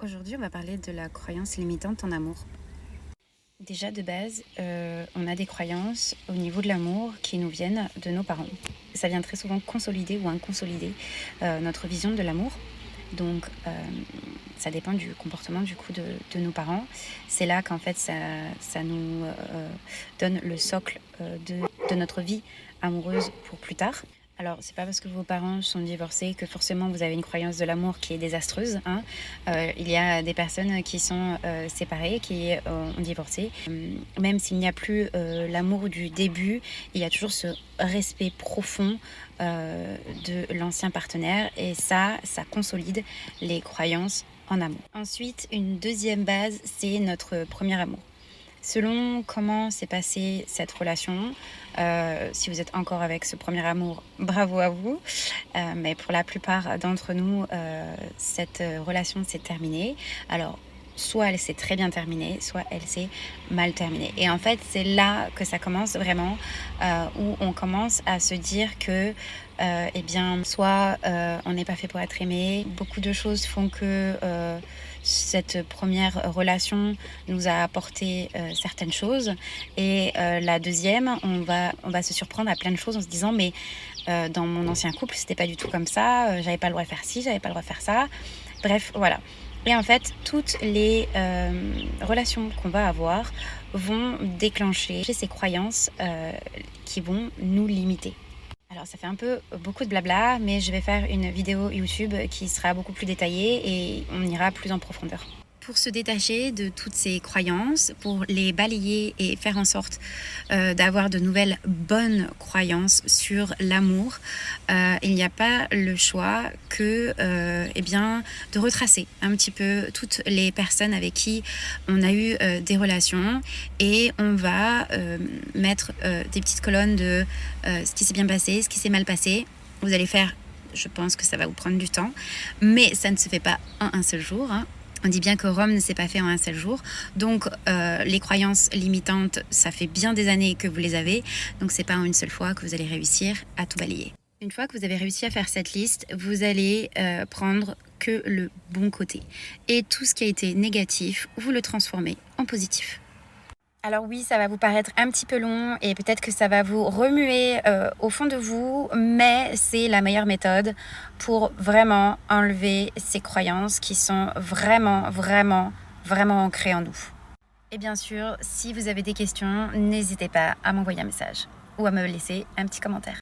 Aujourd'hui, on va parler de la croyance limitante en amour. Déjà, de base, on a des croyances au niveau de l'amour qui nous viennent de nos parents. Ça vient très souvent consolider ou inconsolider notre vision de l'amour. Donc, ça dépend du comportement du coup de nos parents. C'est là qu'en fait, ça nous donne le socle de notre vie amoureuse pour plus tard. Alors, c'est pas parce que vos parents sont divorcés que forcément vous avez une croyance de l'amour qui est désastreuse, hein. Il y a des personnes qui sont séparées, qui ont divorcé. Même s'il n'y a plus l'amour du début, il y a toujours ce respect profond de l'ancien partenaire et ça consolide les croyances en amour. Ensuite, une deuxième base, c'est notre premier amour. Selon comment s'est passée cette relation, si vous êtes encore avec ce premier amour, bravo à vous. Mais pour la plupart d'entre nous, cette relation s'est terminée. Alors, soit elle s'est très bien terminée, soit elle s'est mal terminée. Et en fait, c'est là que ça commence vraiment, où on commence à se dire que, eh bien, soit on n'est pas fait pour être aimé. Beaucoup de choses font que cette première relation nous a apporté certaines choses. Et la deuxième, on va se surprendre à plein de choses en se disant mais dans mon ancien couple, c'était pas du tout comme ça, j'avais pas le droit de faire ci, j'avais pas le droit de faire ça. Bref, voilà. Et en fait, toutes les relations qu'on va avoir vont déclencher ces croyances qui vont nous limiter. Alors ça fait un peu beaucoup de blabla, mais je vais faire une vidéo YouTube qui sera beaucoup plus détaillée et on ira plus en profondeur. Pour se détacher de toutes ces croyances, pour les balayer et faire en sorte d'avoir de nouvelles bonnes croyances sur l'amour, il n'y a pas le choix que de retracer un petit peu toutes les personnes avec qui on a eu des relations et on va mettre des petites colonnes de ce qui s'est bien passé, ce qui s'est mal passé. Vous allez faire, je pense que ça va vous prendre du temps, mais ça ne se fait pas en un seul jour, hein. On dit bien que Rome ne s'est pas fait en un seul jour. Donc, les croyances limitantes, ça fait bien des années que vous les avez. Donc, c'est pas en une seule fois que vous allez réussir à tout balayer. Une fois que vous avez réussi à faire cette liste, vous allez prendre que le bon côté. Et tout ce qui a été négatif, vous le transformez en positif. Alors oui, ça va vous paraître un petit peu long et peut-être que ça va vous remuer au fond de vous, mais c'est la meilleure méthode pour vraiment enlever ces croyances qui sont vraiment, vraiment, vraiment ancrées en nous. Et bien sûr, si vous avez des questions, n'hésitez pas à m'envoyer un message ou à me laisser un petit commentaire.